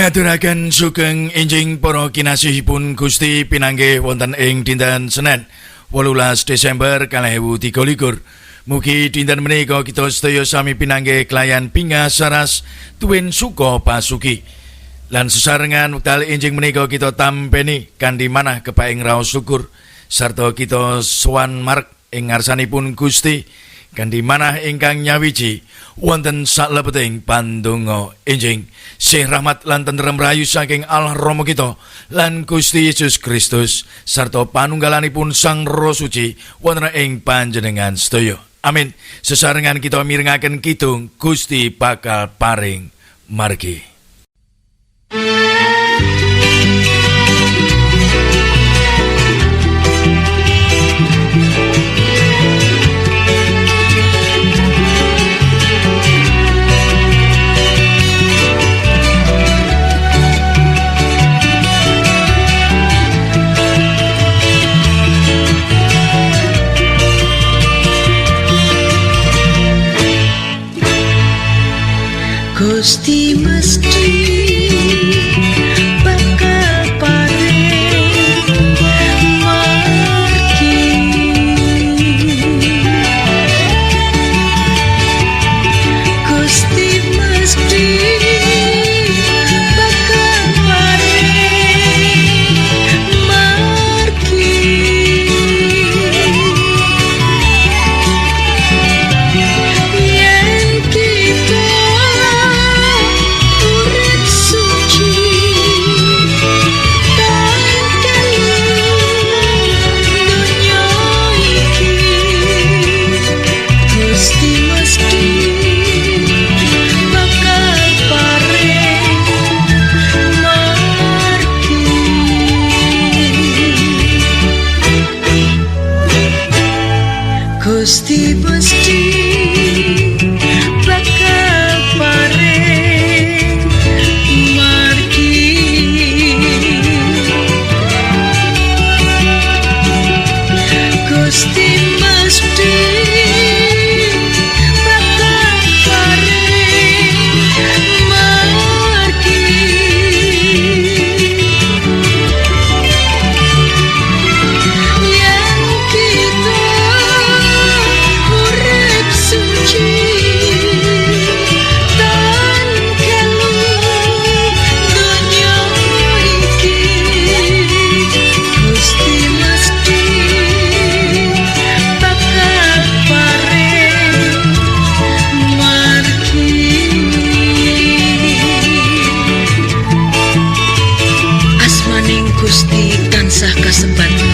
Ngaturaken sugeng enjing para kinasihipun Gusti pinanggih wonten ing dinten Senin 18 Desember 2023. Mugi dinten menika kita sedaya sami pinanggih kelayan pingah saras tuwin suka pasuki. Lan sesarengan wekdal enjing menika kita tampeni kanthi manah kepaing raos syukur sarta kita sowan marek ing ngarsanipun Gusti kanthi manah ingkang nyawiji wonten saklebeting pandonga enjing sih rahmat lan tentrem rayu saking Allah Rama kita lan Gusti Yesus Kristus sarta panunggalanipun Sang Roh Suci wonten ing panjenengan sedaya. Amin. Sesarengan kita mirengaken kidung Gusti bakal paring margi. Gusti mesti bakal paring margi. Gusti mesti bakal paring margi. Yen kita Gusti mesti bakal paring margi. Gusti mesti bakal paring margi. Yen kita urip suci tan kelu donya iki, Gusti mesti bakal paring margi. Asmaning Gusti tansah kasembatna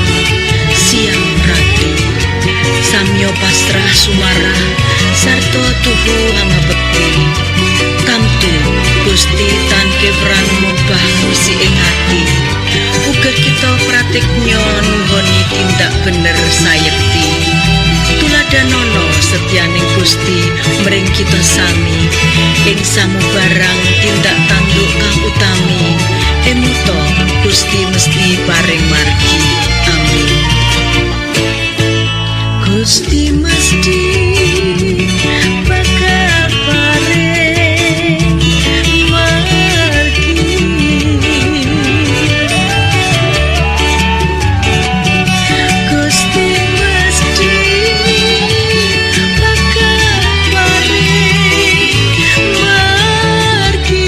siang rati samyo pasrah sumarah sarta tuhu angabekti tamtu Gusti tan kebran mubah musi ing ati uga kita pratiknya nuhoni tindak bener sayekti tuladanono setyaning Gusti mring kita sami ing samubarang tindak tanduk kang utami emuto Gusti mesti paring margi. Amin. Gusti mesti bakal paring margi. Gusti mesti bakal paring margi.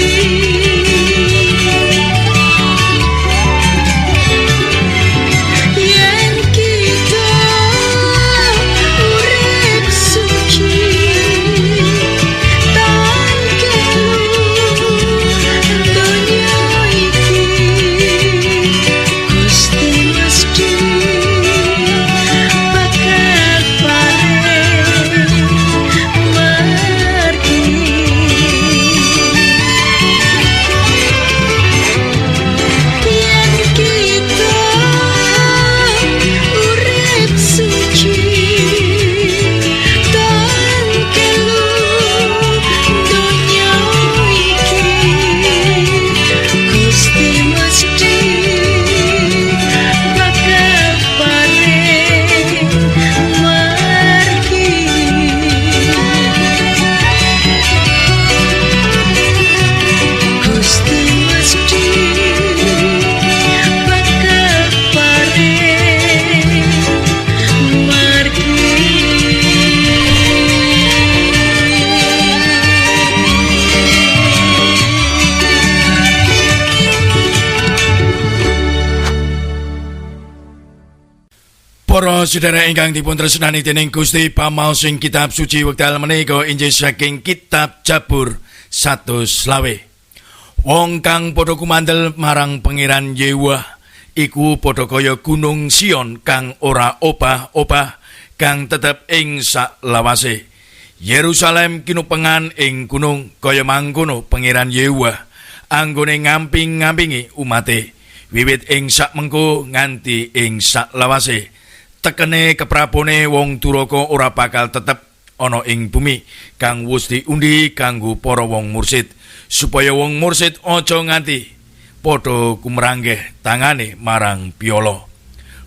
Para sedherek ingkang dipun tresnani dening Gusti pamaos ing kitab suci wekdal menika Injil saking kitab Jabur 120. Wong kang padha kumandel marang Pangeran Yehuwa iku padha kaya gunung Sion kang ora opah-opah kang tetep ing saklawase. Yerusalem kinupengan ing gunung kaya mangkono Pangeran Yehuwa anggone ngamping-ngampingi umate wiwit ing sakmengko nganti ing saklawase. Tekene keprabone wong duraka ora bakal tetep ana ing bumi kang wis diundi kanggo para wong mursid supaya wong mursid aja nganti padha kumranggeh tangane marang piala.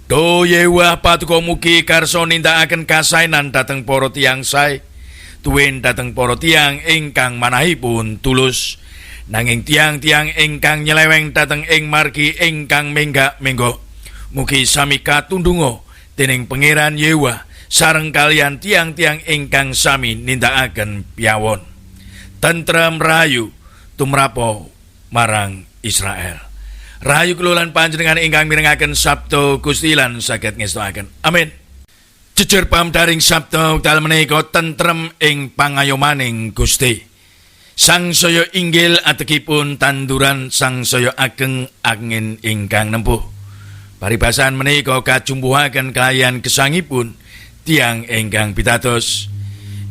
Do Yehuwa patuko mugi karsa nindakaken kasainan dhateng para tiyang sae tuwin dhateng para tiyang ingkang manahipun tulus nanging tiyang-tiyang ingkang nyeleweng dhateng ing margi ingkang menggak-menggo mugi sami katundunga dening Pangeran Yehuwa sareng kalian tiang-tiang ingkang sami nindakaken piyawon. Tentrem rahayu tumrapo marang Israel. Rahayu kula lan panjenengan ingkang mirengaken sabda Gusti lan saged ngestoaken. Amin. Jejer pamdaring sabda wekdal menika tentrem ing pangayomaning Gusti. Sangsaya inggil ategipun tanduran sangsaya ageng angin ingkang nempuh. Paribasan menika kajumbuhaken kaliyan gesangipun tiang ingkang pitados.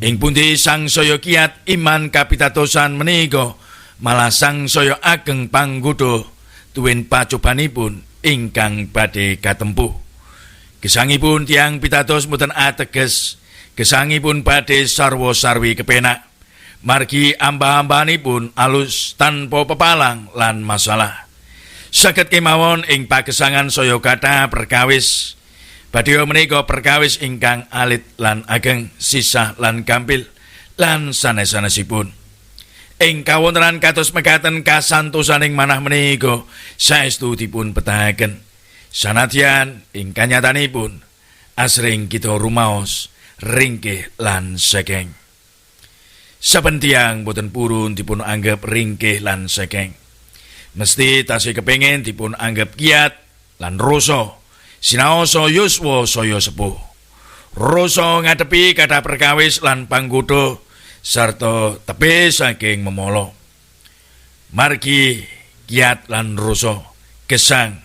Ing pundi sangsaya kiat iman kapitatosan menika malah sangsaya ageng panggoda tuwin pacobanipun ingkang badhe katempuh. Gesangipun tiang pitados mboten ateges gesangipun badhe sarwa-sarwi kepenak. Margi amba-ambanipun alus tanpa pepalang lan masalah. Saged kemawon ing pagesangan saya kathah perkawis badhe menika perkawis ingkang alit lan ageng sisah lan gampil lan sanes-sanesipun. Ing kawontenan kados mekaten kasantosaning manah menika saestu dipun betahaken. Sanadyan ing kanyatanipun asring kita rumaos ringkih lan sekeng. Saben tiyang boten purun dipun anggap ringkih lan sekeng. Mesti tasih kepengin dipun anggap kiat lan rasa sinaosa yuswa saya sepuh. Rasa ngadepi kathah perkawis lan panggoda sarta tepe saking memala. Margi kiat lan rasa gesang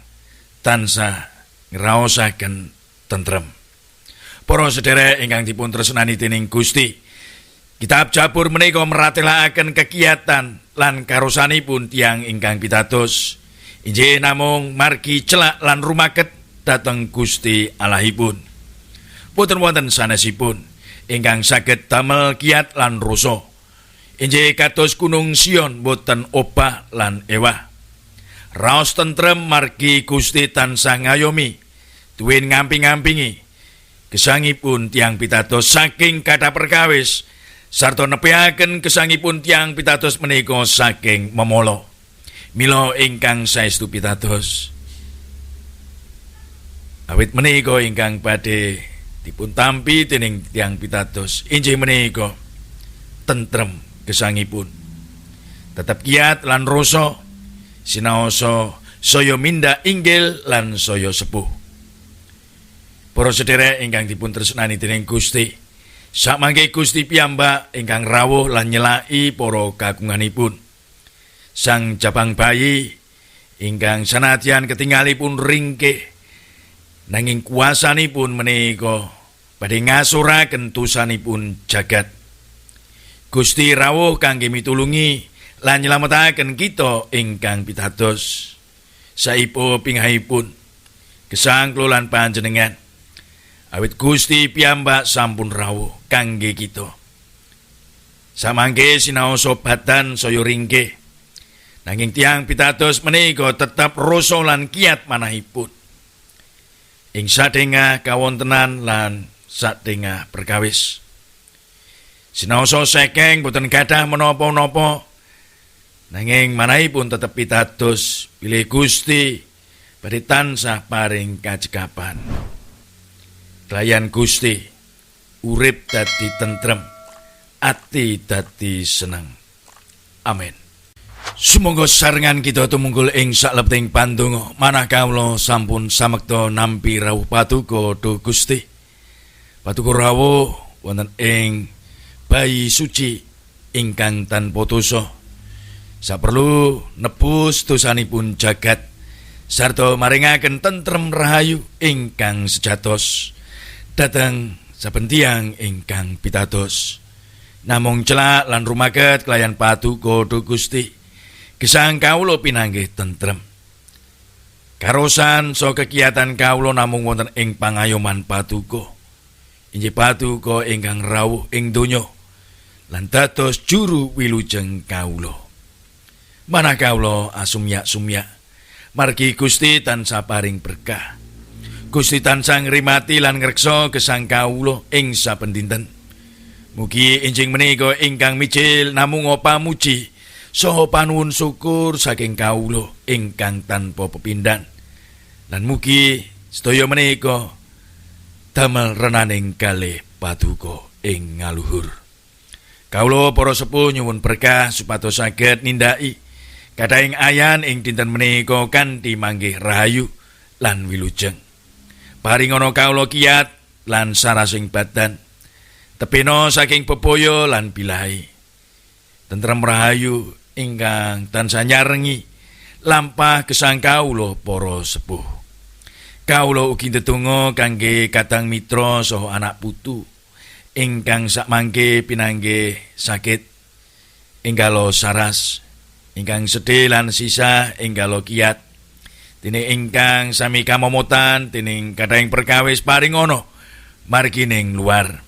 tansah ngraosaken tentrem. Para sedherek ingkang dipun tresnani dening Gusti, kitab Jabur menika meratelaken kegiatan lan karosanipun tiang ingkang pitados injih namung margi celak lan rumaket dhateng Gusti Allahipun. Boten wonten sanesipun ingkang saged damel kiat lan rasa. Injih kados gunung Sion boten opah lan ewah. Raos tentrem margi Gusti tansah ngayomi tuwin ngamping-ngampingi gesangipun tiang pitados saking kathah perkawis sarta nepiaken gesangipun tiang pitados menika saking memala. Mila ingkang saestu pitados awit menika ingkang badhe dipun tampi dening tiang pitados injih menika tentrem gesangipun tetep kiat lan rasa sinaosa saya minda inggil lan saya sepuh. Para sedherek ingkang dipun tresnani dening Gusti, samangke Gusti piyambak ingkang rawuh lan nyelaki para kagunganipun. Sang jabang bayi ingkang sanadyan ketingalipun ringkih nanging kuasanipun menika badhe ngasuraken dosanipun jagat. Gusti rawuh kangge mitulungi lan nyelametaken kita ingkang pitados. Saipo pingahipun gesang kula lan panjenengan awit Gusti piyambak sampun rawuh kangge kita. Samangke sinaosa badan saya ringkih nanging tiang pitados menika tetap rasa lan kiat manahipun. Ing sadengah kawontenan lan sadengah perkawis. Sinaosa sekeng boten gadah menapa-napa nanging manahipun tetep pitados bilih Gusti badhe tansah paring kajegapan. Kelayan Gusti urip dadi tentrem, ati dadi seneng. Amin. Sumangga sarengan kita tumungkul ing salebeteng pandonga manah kawula sampun samekta nampi rawuh Paduka Duh Gusti. Paduka rawuh wonten ing bayi suci ingkang tanpa dosa. Saperlu nebus dosanipun jagat sarta maringaken tentrem rahayu ingkang sejatos dhateng saben tiyang ingkang pitados. Namung celak lan rumaket kelayan Paduka Duh Gusti. Gesang kawula pinanggih tentrem. Karosan so kegiatan kawula namung wonten ing pangayoman Paduka. Inggih Paduka ingkang rawuh ing donya lan dados juru wilujeng kawula. Manah kawula asumyak-sumyak margi Gusti tansah paring berkah. Gusti tansah ngrimati lan ngreksa gesang kawula ing saben dinten. Mugi enjing menika ingkang mijil namung pamuji saha panuwun syukur saking kawula ingkang tanpa pepindhan. Lan mugi sedaya menika damel renaning kalih Paduka ing ngaluhur. Kawula para sepuh nyuwun berkah supados saged nindaki kadhaing ayan ing dinten menika kanthi manggih rahayu lan wilujeng. Paringana kawula kiyat lan sarasing badan tepena saking bebaya lan bilahi. Tentrem rahayu ingkang tansah nyarengi lampah gesang kawula para sepuh. Kawula ugi ndedonga kangge kadang mitra saha anak putu ingkang sakmangke pinanggih sakit, enggalo saras, ingkang sedih lan sisa enggalo kiyat. Dene ingkang sami kamomotan dening kadhaing perkawis paringana margi ning luar.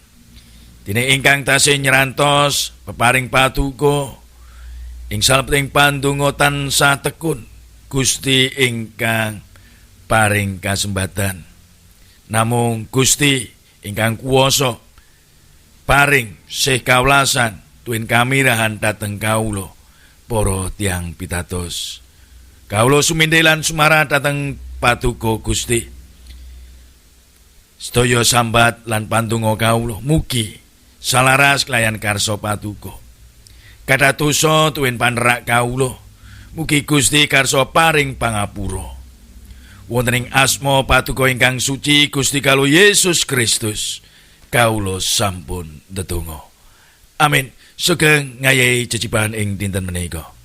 Dene ingkang tasih nyerantos peparing Paduka ing salebeteng pandonga tansah tekun Gusti ingkang paring kasembatan. Namung Gusti ingkang kuwasa paring sih kawelasan tuwin kamirahan dhateng kawula para tiyang pitados. Kawula sumindelan sumara dhateng Paduka Gusti. Sedaya sambat lan pandonga kawula mugi salaras kelayan karsa Paduka. Kadatosa tuwin panerak kawula mugi Gusti karsa paring pangapura. Wonten ing asma Paduka ingkang suci Gusti kalo Yesus Kristus kawula sampun ndedonga. Amin. Sugeng ngayahi jejibaan ing dinten menika.